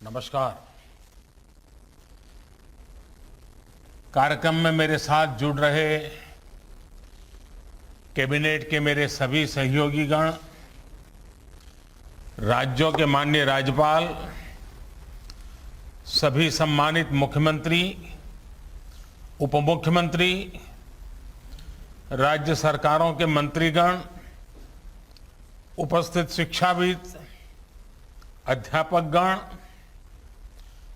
नमस्कार। कार्यक्रम में मेरे साथ जुड़ रहे कैबिनेट के मेरे सभी सहयोगीगण, राज्यों के माननीय राज्यपाल, सभी सम्मानित मुख्यमंत्री, उप मुख्यमंत्री, राज्य सरकारों के मंत्रीगण, उपस्थित शिक्षाविद, अध्यापकगण,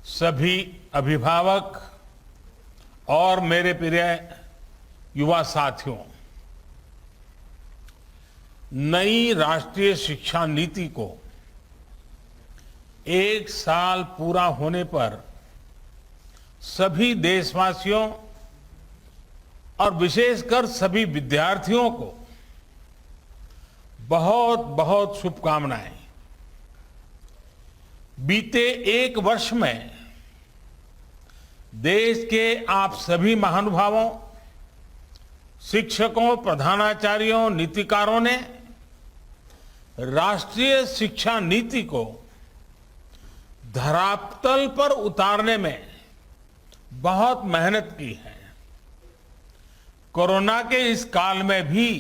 सभी अभिभावक और मेरे प्रिय युवा साथियों, नई राष्ट्रीय शिक्षा नीति को 1 साल पूरा होने पर सभी देशवासियों और विशेषकर सभी विद्यार्थियों को बहुत बहुत शुभकामनाएं। बीते 1 वर्ष में देश के आप सभी महानुभावों, शिक्षकों, प्रधानाचार्यों, नीतिकारों ने राष्ट्रीय शिक्षा नीति को धरातल पर उतारने में बहुत मेहनत की है। कोरोना के इस काल में भी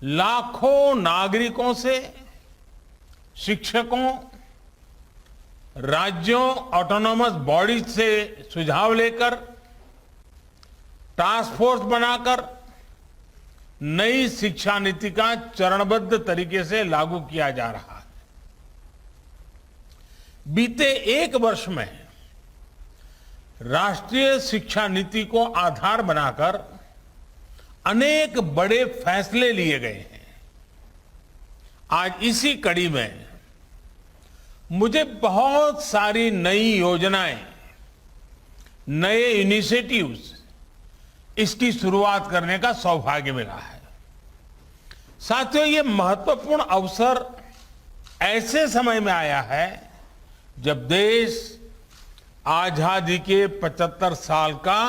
लाखों नागरिकों से, शिक्षकों, राज्यों, ऑटोनॉमस बॉडीज से सुझाव लेकर, टास्क फोर्स बनाकर नई शिक्षा नीति का चरणबद्ध तरीके से लागू किया जा रहा है। बीते 1 वर्ष में राष्ट्रीय शिक्षा नीति को आधार बनाकर अनेक बड़े फैसले लिए गए हैं। आज इसी कड़ी में मुझे बहुत सारी नई योजनाएं, नए इनिशिएटिव्स, इसकी शुरुआत करने का सौभाग्य मिला है। साथियों, ये महत्वपूर्ण अवसर ऐसे समय में आया है जब देश आजादी के 75 साल का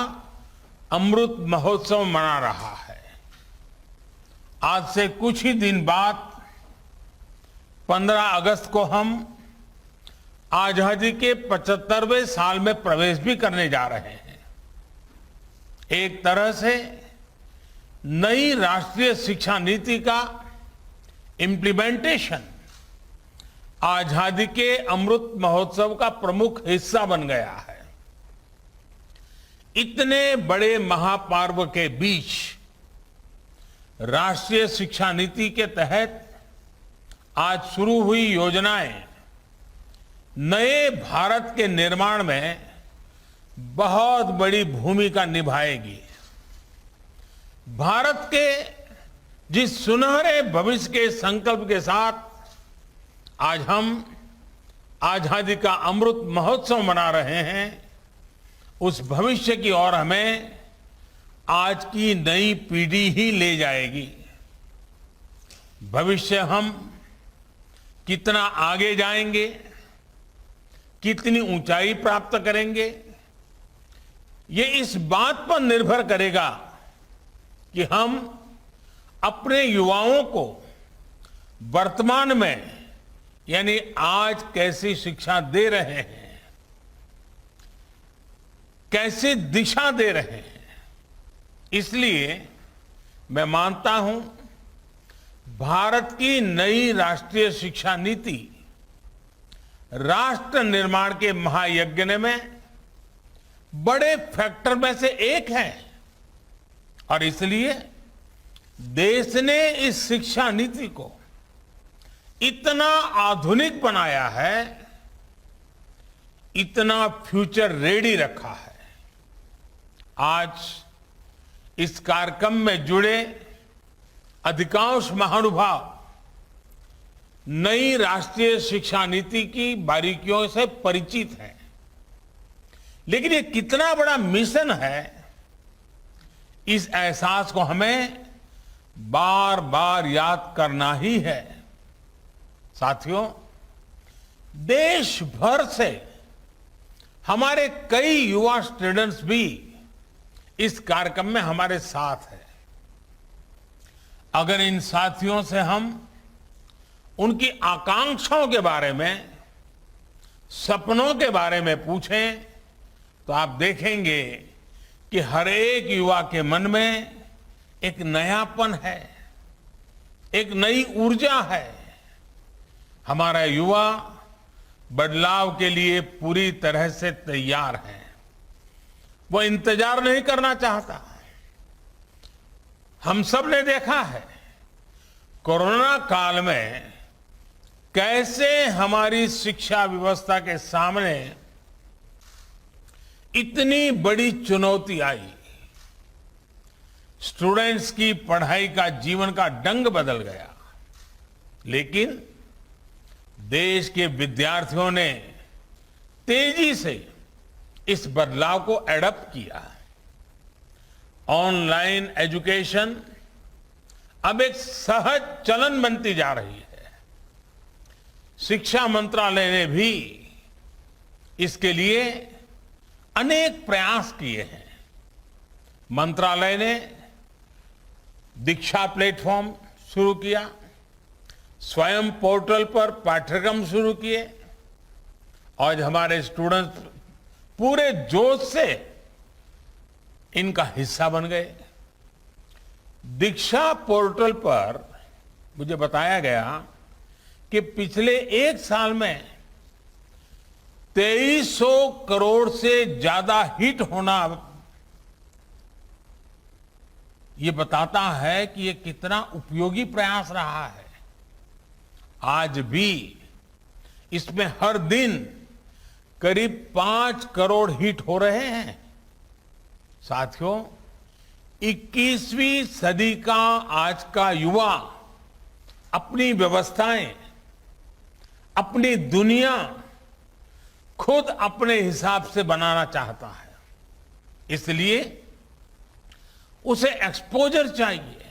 अमृत महोत्सव मना रहा है। आज से कुछ ही दिन बाद 15 अगस्त को हम आजादी के 75वें साल में प्रवेश भी करने जा रहे हैं। एक तरह से नई राष्ट्रीय शिक्षा नीति का इम्प्लीमेंटेशन आजादी के अमृत महोत्सव का प्रमुख हिस्सा बन गया है। इतने बड़े महापर्व के बीच राष्ट्रीय शिक्षा नीति के तहत आज शुरू हुई योजनाएं नए भारत के निर्माण में बहुत बड़ी भूमिका निभाएगी। भारत के जिस सुनहरे भविष्य के संकल्प के साथ आज हम आजादी का अमृत महोत्सव मना रहे हैं, उस भविष्य की ओर हमें आज की नई पीढ़ी ही ले जाएगी। भविष्य हम कितना आगे जाएंगे, कितनी ऊंचाई प्राप्त करेंगे, ये इस बात पर निर्भर करेगा कि हम अपने युवाओं को वर्तमान में यानी आज कैसी शिक्षा दे रहे हैं, कैसी दिशा दे रहे हैं। इसलिए मैं मानता हूं भारत की नई राष्ट्रीय शिक्षा नीति राष्ट्र निर्माण के महायज्ञ में बड़े फैक्टर में से एक है और इसलिए देश ने इस शिक्षा नीति को इतना आधुनिक बनाया है, इतना फ्यूचर रेडी रखा है। आज इस कार्यक्रम में जुड़े अधिकांश महानुभाव नई राष्ट्रीय शिक्षा नीति की बारीकियों से परिचित हैं, लेकिन ये कितना बड़ा मिशन है, इस एहसास को हमें बार बार याद करना ही है। साथियों, देश भर से हमारे कई युवा स्टूडेंट्स भी इस कार्यक्रम में हमारे साथ हैं। अगर इन साथियों से हम उनकी आकांक्षाओं के बारे में सपनों के बारे में पूछें तो आप देखेंगे कि हर एक युवा के मन में एक नयापन है, एक नई ऊर्जा है। हमारा युवा बदलाव के लिए पूरी तरह से तैयार है। वो इंतजार नहीं करना चाहता। हम सब ने देखा है कोरोना काल में कैसे हमारी शिक्षा व्यवस्था के सामने इतनी बड़ी चुनौती आई। स्टूडेंट्स की पढ़ाई का जीवन का ढंग बदल गया, लेकिन देश के विद्यार्थियों ने तेजी से इस बदलाव को एडॉप्ट किया। ऑनलाइन एजुकेशन अब एक सहज चलन बनती जा रही है। शिक्षा मंत्रालय ने भी इसके लिए अनेक प्रयास किए हैं। मंत्रालय ने दीक्षा प्लेटफॉर्म शुरू किया, स्वयं पोर्टल पर पाठ्यक्रम शुरू किए और हमारे स्टूडेंट्स पूरे जोश से इनका हिस्सा बन गए। दीक्षा पोर्टल पर मुझे बताया गया कि पिछले एक साल में 2300 करोड़ से ज्यादा हिट होना ये बताता है कि ये कितना उपयोगी प्रयास रहा है। आज भी इसमें हर दिन करीब 5 करोड़ हिट हो रहे हैं। साथियों, 21वीं सदी का आज का युवा अपनी व्यवस्थाएं, अपनी दुनिया खुद अपने हिसाब से बनाना चाहता है। इसलिए उसे एक्सपोजर चाहिए,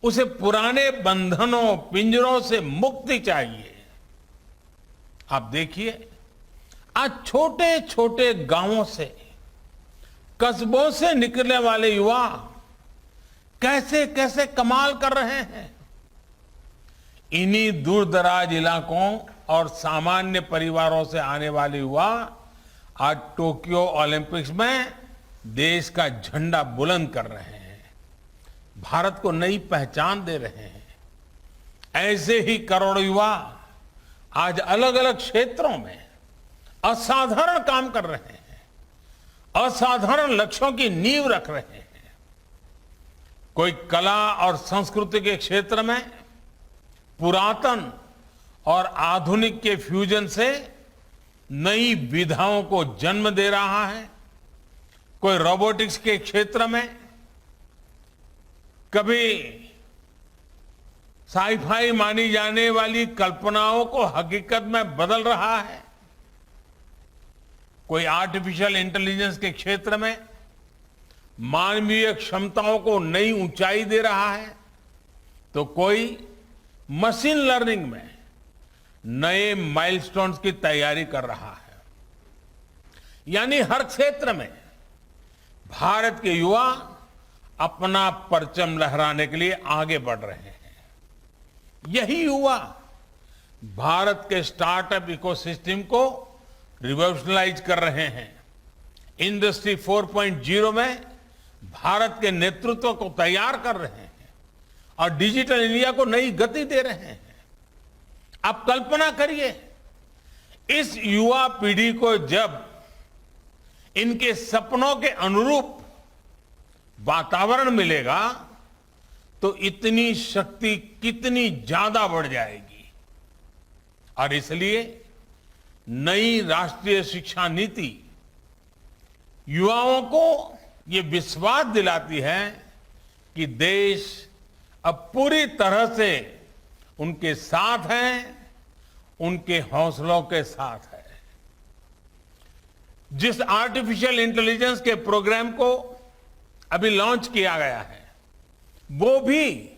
उसे पुराने बंधनों पिंजरों से मुक्ति चाहिए। आप देखिए, आज छोटे छोटे गांवों से, कस्बों से निकलने वाले युवा कैसे कैसे कमाल कर रहे हैं। इन्हीं दूर दराज इलाकों और सामान्य परिवारों से आने वाले युवा आज टोक्यो ओलंपिक्स में देश का झंडा बुलंद कर रहे हैं, भारत को नई पहचान दे रहे हैं। ऐसे ही करोड़ों युवा आज अलग अलग क्षेत्रों में असाधारण काम कर रहे हैं, असाधारण लक्ष्यों की नींव रख रहे हैं। कोई कला और संस्कृति के क्षेत्र में पुरातन और आधुनिक के फ्यूजन से नई विधाओं को जन्म दे रहा है। कोई रोबोटिक्स के क्षेत्र में कभी साईफाई मानी जाने वाली कल्पनाओं को हकीकत में बदल रहा है। कोई आर्टिफिशियल इंटेलिजेंस के क्षेत्र में मानवीय क्षमताओं को नई ऊंचाई दे रहा है, तो कोई मशीन लर्निंग में नए माइलस्टोन्स की तैयारी कर रहा है। यानी हर क्षेत्र में भारत के युवा अपना परचम लहराने के लिए आगे बढ़ रहे हैं। यही युवा भारत के स्टार्टअप इकोसिस्टम को रिवॉल्यूशनलाइज कर रहे हैं। इंडस्ट्री 4.0 में भारत के नेतृत्व को तैयार कर रहे हैं और डिजिटल इंडिया को नई गति दे रहे हैं। आप कल्पना करिए, इस युवा पीढ़ी को जब इनके सपनों के अनुरूप वातावरण मिलेगा तो इतनी शक्ति कितनी ज्यादा बढ़ जाएगी। और इसलिए नई राष्ट्रीय शिक्षा नीति युवाओं को ये विश्वास दिलाती है कि देश अब पूरी तरह से उनके साथ है, उनके हौसलों के साथ है। जिस आर्टिफिशियल इंटेलिजेंस के प्रोग्राम को अभी लॉन्च किया गया है, वो भी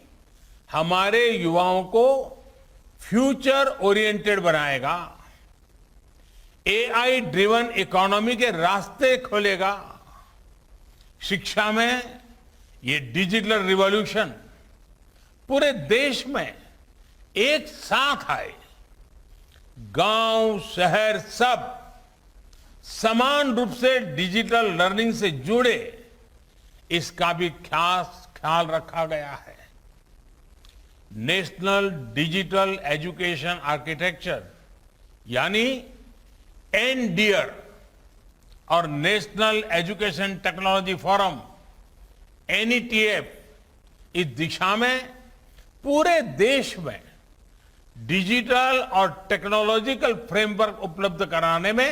हमारे युवाओं को फ्यूचर ओरिएंटेड बनाएगा, एआई ड्रिवन इकोनॉमी के रास्ते खोलेगा। शिक्षा में ये डिजिटल रिवॉल्यूशन पूरे देश में एक साथ आए, गांव, शहर सब समान रूप से डिजिटल लर्निंग से जुड़े, इसका भी खास ख्याल रखा गया है। नेशनल डिजिटल एजुकेशन आर्किटेक्चर यानी एनडीआर और national education technology forum NETF इस दिशा में पूरे देश में डिजिटल और टेक्नोलॉजिकल फ्रेमवर्क उपलब्ध कराने में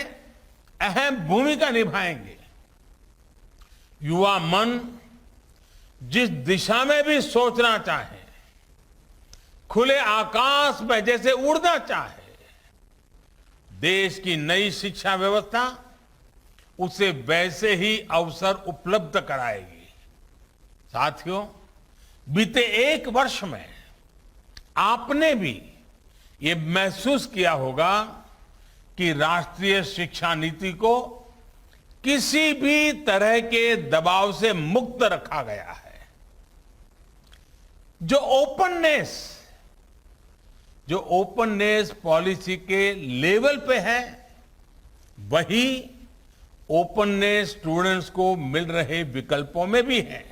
अहम भूमिका निभाएंगे। युवा मन जिस दिशा में भी सोचना चाहे, खुले आकाश में जैसे उड़ना चाहे, देश की नई शिक्षा व्यवस्था उसे वैसे ही अवसर उपलब्ध कराएगी। साथियों, बीते एक वर्ष में आपने भी ये महसूस किया होगा कि राष्ट्रीय शिक्षा नीति को किसी भी तरह के दबाव से मुक्त रखा गया है। जो ओपननेस पॉलिसी के लेवल पे है, वही ओपननेस स्टूडेंट्स को मिल रहे विकल्पों में भी है।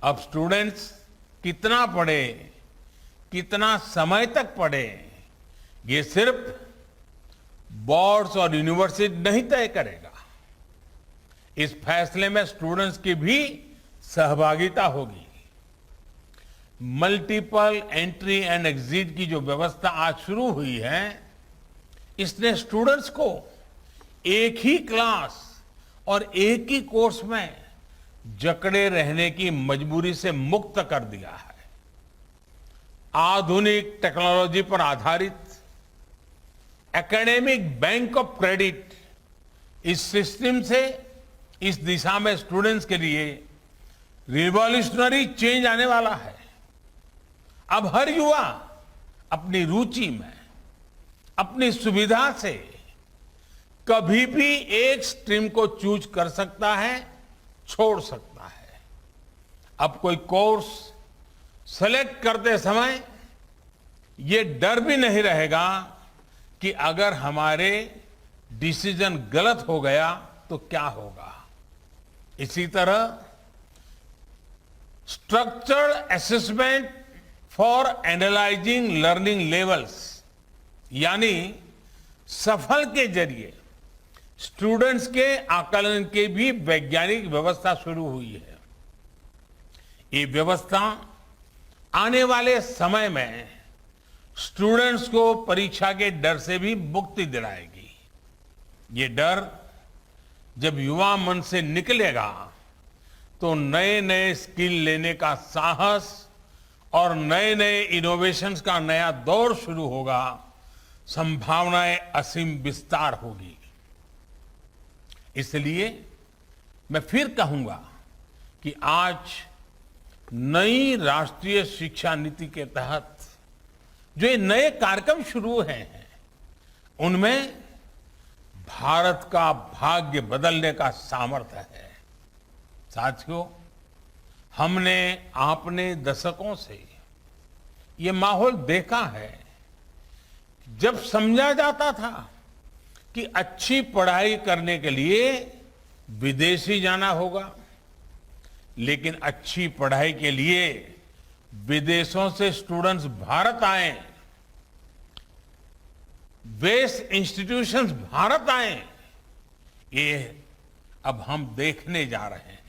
अब स्टूडेंट्स कितना पढ़े, कितना समय तक पढ़े, ये सिर्फ बोर्ड्स और यूनिवर्सिटी नहीं तय करेगा। इस फैसले में स्टूडेंट्स की भी सहभागिता होगी। मल्टीपल एंट्री एंड एग्जिट की जो व्यवस्था आज शुरू हुई है, इसने स्टूडेंट्स को एक ही क्लास और एक ही कोर्स में जकड़े रहने की मजबूरी से मुक्त कर दिया है। आधुनिक टेक्नोलॉजी पर आधारित एकेडमिक बैंक ऑफ क्रेडिट, इस सिस्टम से इस दिशा में स्टूडेंट्स के लिए रिवॉल्यूशनरी चेंज आने वाला है। अब हर युवा अपनी रुचि में, अपनी सुविधा से कभी भी एक स्ट्रीम को चूज कर सकता है, छोड़ सकता है। अब कोई कोर्स सेलेक्ट करते समय ये डर भी नहीं रहेगा कि अगर हमारे डिसीजन गलत हो गया तो क्या होगा। इसी तरह structured assessment for analysing learning levels यानी सफल के जरिए स्टूडेंट्स के आकलन की भी वैज्ञानिक व्यवस्था शुरू हुई है। ये व्यवस्था आने वाले समय में स्टूडेंट्स को परीक्षा के डर से भी मुक्ति दिलाएगी। ये डर जब युवा मन से निकलेगा तो नए नए स्किल लेने का साहस और नए नए इनोवेशंस का नया दौर शुरू होगा। संभावनाएं असीम विस्तार होगी। इसलिए मैं फिर कहूंगा कि आज नई राष्ट्रीय शिक्षा नीति के तहत जो ये नए कार्यक्रम शुरू हुए हैं, उनमें भारत का भाग्य बदलने का सामर्थ्य है। साथियों, हमने आपने दशकों से ये माहौल देखा है। जब समझा जाता था कि अच्छी पढ़ाई करने के लिए विदेश ही जाना होगा, लेकिन अच्छी पढ़ाई के लिए विदेशों से स्टूडेंट्स भारत आए, बेस्ट इंस्टीट्यूशंस भारत आए, ये अब हम देखने जा रहे हैं।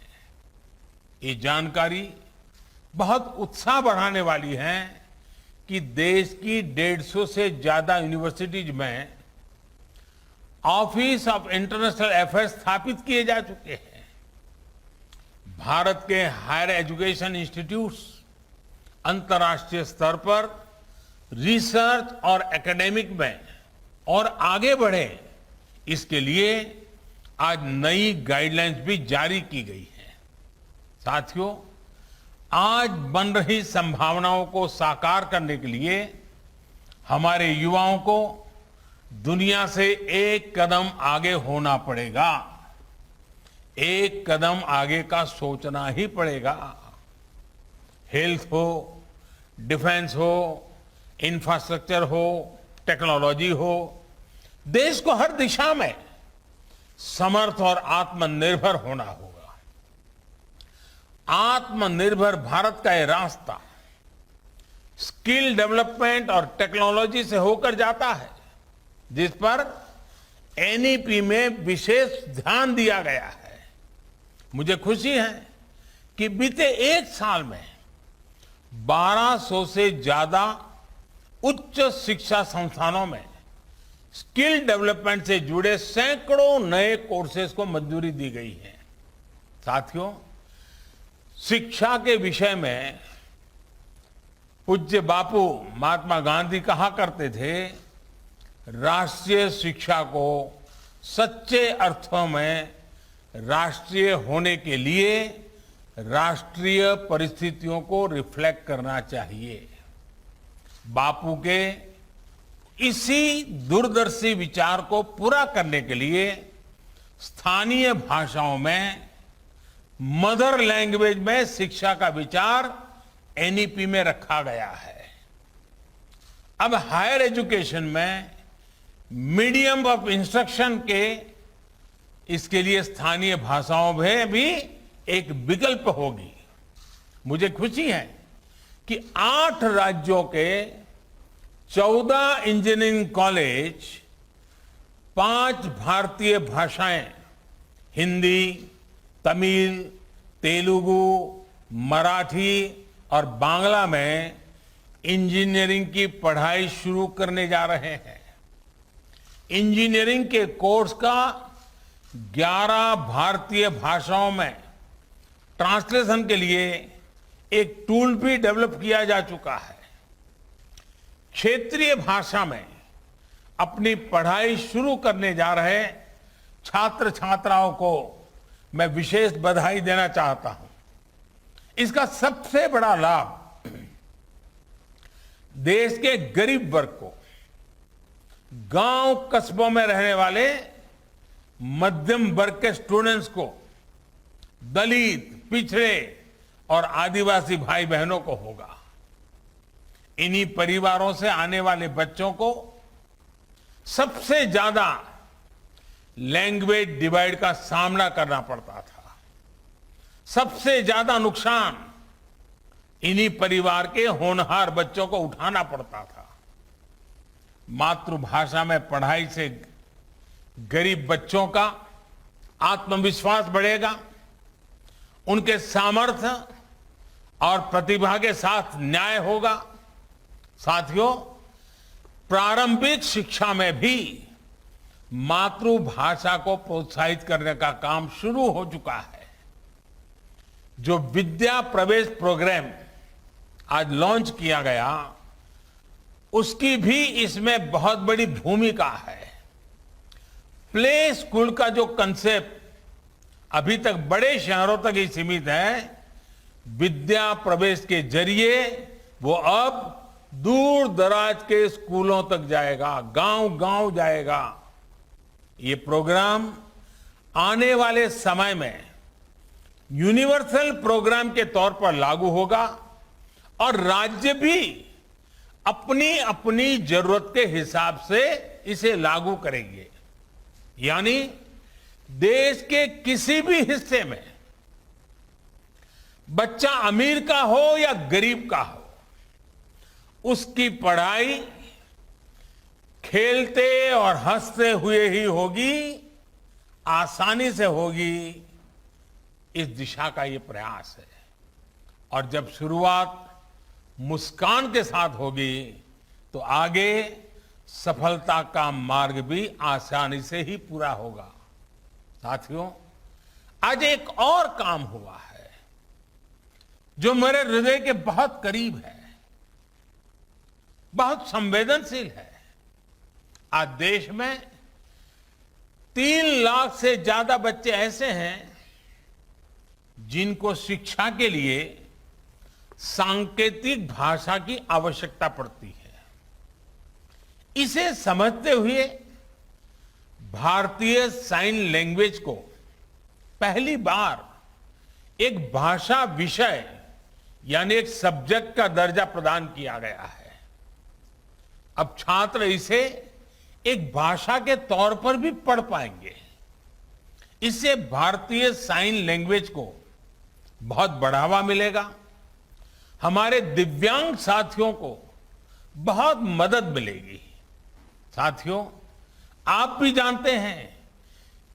ये जानकारी बहुत उत्साह बढ़ाने वाली है कि देश की 150 से ज्यादा यूनिवर्सिटीज में ऑफिस ऑफ इंटरनेशनल अफेयर्स स्थापित किए जा चुके हैं। भारत के हायर एजुकेशन इंस्टीट्यूट्स अंतर्राष्ट्रीय स्तर पर रिसर्च और एकेडमिक में और आगे बढ़े, इसके लिए आज नई गाइडलाइंस भी जारी की गई है। साथियों, आज बन रही संभावनाओं को साकार करने के लिए हमारे युवाओं को दुनिया से एक कदम आगे होना पड़ेगा। एक कदम आगे का सोचना ही पड़ेगा। हेल्थ हो, डिफेंस हो, इंफ्रास्ट्रक्चर हो, टेक्नोलॉजी हो, देश को हर दिशा में समर्थ और आत्मनिर्भर होना होगा। आत्मनिर्भर भारत का ये रास्ता स्किल डेवलपमेंट और टेक्नोलॉजी से होकर जाता है, जिस पर एनईपी में विशेष ध्यान दिया गया है। मुझे खुशी है कि बीते एक साल में 1200 से ज्यादा उच्च शिक्षा संस्थानों में स्किल डेवलपमेंट से जुड़े सैकड़ों नए कोर्सेज को मंजूरी दी गई है। साथियों, शिक्षा के विषय में पूज्य बापू महात्मा गांधी कहा करते थे, राष्ट्रीय शिक्षा को सच्चे अर्थों में राष्ट्रीय होने के लिए राष्ट्रीय परिस्थितियों को रिफ्लेक्ट करना चाहिए। बापू के इसी दूरदर्शी विचार को पूरा करने के लिए स्थानीय भाषाओं में मदर लैंग्वेज में शिक्षा का विचार एनईपी में रखा गया है। अब हायर एजुकेशन में मीडियम ऑफ इंस्ट्रक्शन के इसके लिए स्थानीय भाषाओं में भी एक विकल्प होगी। मुझे खुशी है कि 8 राज्यों के 14 इंजीनियरिंग कॉलेज 5 भारतीय भाषाएं हिंदी, तमिल, तेलुगु, मराठी और बांग्ला में इंजीनियरिंग की पढ़ाई शुरू करने जा रहे हैं। इंजीनियरिंग के कोर्स का 11 भारतीय भाषाओं में ट्रांसलेशन के लिए एक टूल भी डेवलप किया जा चुका है। क्षेत्रीय भाषा में अपनी पढ़ाई शुरू करने जा रहे छात्र छात्राओं को मैं विशेष बधाई देना चाहता हूं। इसका सबसे बड़ा लाभ देश के गरीब वर्ग को, गांव कस्बों में रहने वाले मध्यम वर्ग के स्टूडेंट्स को, दलित, पिछड़े और आदिवासी भाई बहनों को होगा। इन्हीं परिवारों से आने वाले बच्चों को सबसे ज्यादा लैंग्वेज डिवाइड का सामना करना पड़ता था। सबसे ज्यादा नुकसान इन्हीं परिवार के होनहार बच्चों को उठाना पड़ता था। मातृभाषा में पढ़ाई से गरीब बच्चों का आत्मविश्वास बढ़ेगा, उनके सामर्थ्य और प्रतिभा के साथ न्याय होगा। साथियों, प्रारंभिक शिक्षा में भी मातृभाषा को प्रोत्साहित करने का काम शुरू हो चुका है। जो विद्या प्रवेश प्रोग्राम आज लॉन्च किया गया, उसकी भी इसमें बहुत बड़ी भूमिका है। प्ले स्कूल का जो कंसेप्ट अभी तक बड़े शहरों तक ही सीमित है, विद्या प्रवेश के जरिए वो अब दूर दराज के स्कूलों तक जाएगा, गांव-गांव जाएगा। ये प्रोग्राम आने वाले समय में यूनिवर्सल प्रोग्राम के तौर पर लागू होगा और राज्य भी अपनी अपनी जरूरत के हिसाब से इसे लागू करेंगे। यानी देश के किसी भी हिस्से में बच्चा अमीर का हो या गरीब का हो, उसकी पढ़ाई खेलते और हंसते हुए ही होगी, आसानी से होगी। इस दिशा का ये प्रयास है और जब शुरुआत मुस्कान के साथ होगी तो आगे सफलता का मार्ग भी आसानी से ही पूरा होगा। साथियों, आज एक और काम हुआ है जो मेरे हृदय के बहुत करीब है, बहुत संवेदनशील है। आज देश में 3 लाख से ज्यादा बच्चे ऐसे हैं जिनको शिक्षा के लिए सांकेतिक भाषा की आवश्यकता पड़ती है। इसे समझते हुए भारतीय साइन लैंग्वेज को पहली बार एक भाषा विषय यानी एक सब्जेक्ट का दर्जा प्रदान किया गया है। अब छात्र इसे एक भाषा के तौर पर भी पढ़ पाएंगे। इससे भारतीय साइन लैंग्वेज को बहुत बढ़ावा मिलेगा। हमारे दिव्यांग साथियों को बहुत मदद मिलेगी। साथियों, आप भी जानते हैं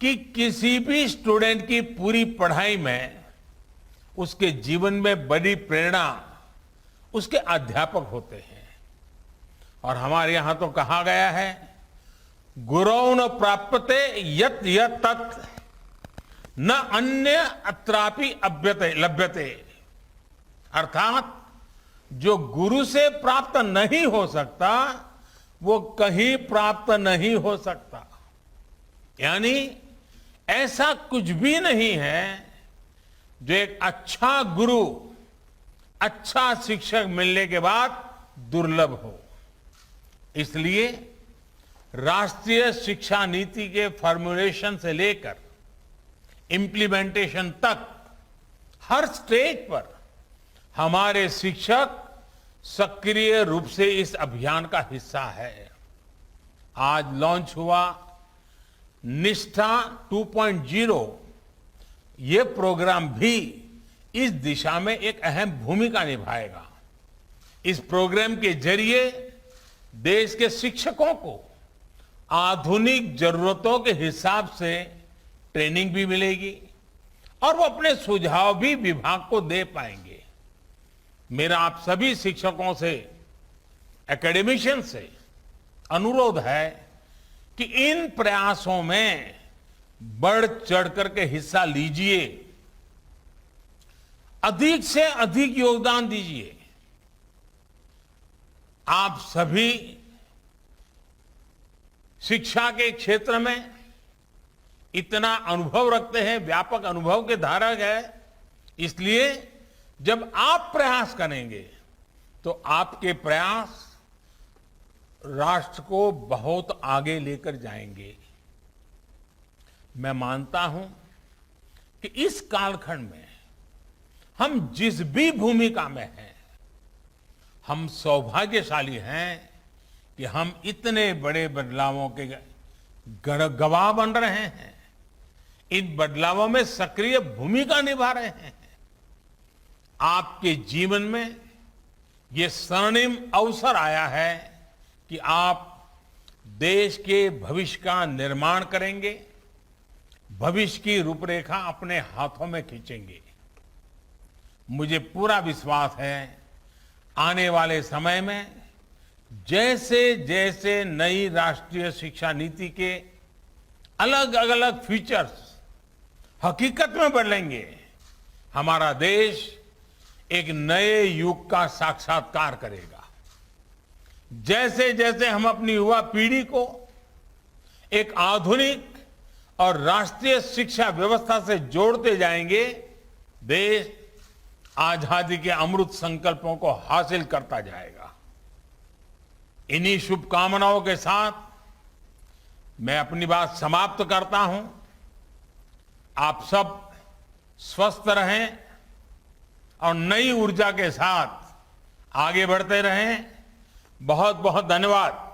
कि किसी भी स्टूडेंट की पूरी पढ़ाई में उसके जीवन में बड़ी प्रेरणा उसके अध्यापक होते हैं। और हमारे यहां तो कहा गया है, गुरौ न प्राप्यते यत् यत् तत् न अन्य अत्रापि अभ्यते लभ्यते। अर्थात जो गुरु से प्राप्त नहीं हो सकता वो कहीं प्राप्त नहीं हो सकता। यानी ऐसा कुछ भी नहीं है जो एक अच्छा गुरु, अच्छा शिक्षक मिलने के बाद दुर्लभ हो। इसलिए राष्ट्रीय शिक्षा नीति के फॉर्मुलेशन से लेकर इंप्लीमेंटेशन तक हर स्टेज पर हमारे शिक्षक सक्रिय रूप से इस अभियान का हिस्सा है। आज लॉन्च हुआ निष्ठा 2.0, ये प्रोग्राम भी इस दिशा में एक अहम भूमिका निभाएगा। इस प्रोग्राम के जरिए देश के शिक्षकों को आधुनिक जरूरतों के हिसाब से ट्रेनिंग भी मिलेगी और वो अपने सुझाव भी विभाग को दे पाएंगे। मेरा आप सभी शिक्षकों से, एकेडमिशियन से अनुरोध है कि इन प्रयासों में बढ़ चढ़ करके हिस्सा लीजिए, अधिक से अधिक योगदान दीजिए। आप सभी शिक्षा के क्षेत्र में इतना अनुभव रखते हैं, व्यापक अनुभव के धारक है, इसलिए जब आप प्रयास करेंगे तो आपके प्रयास राष्ट्र को बहुत आगे लेकर जाएंगे। मैं मानता हूं कि इस कालखंड में हम जिस भी भूमिका में हैं, हम सौभाग्यशाली हैं कि हम इतने बड़े बदलावों के गवाह बन रहे हैं, इन बदलावों में सक्रिय भूमिका निभा रहे हैं। आपके जीवन में ये स्वर्णिम अवसर आया है कि आप देश के भविष्य का निर्माण करेंगे, भविष्य की रूपरेखा अपने हाथों में खींचेंगे। मुझे पूरा विश्वास है, आने वाले समय में जैसे जैसे नई राष्ट्रीय शिक्षा नीति के अलग अलग फीचर्स हकीकत में बदलेंगे, हमारा देश एक नए युग का साक्षात्कार करेगा। जैसे जैसे हम अपनी युवा पीढ़ी को एक आधुनिक और राष्ट्रीय शिक्षा व्यवस्था से जोड़ते जाएंगे, देश आजादी के अमृत संकल्पों को हासिल करता जाएगा। इन्हीं शुभकामनाओं के साथ मैं अपनी बात समाप्त करता हूं। आप सब स्वस्थ रहें और नई ऊर्जा के साथ आगे बढ़ते रहें। बहुत बहुत धन्यवाद।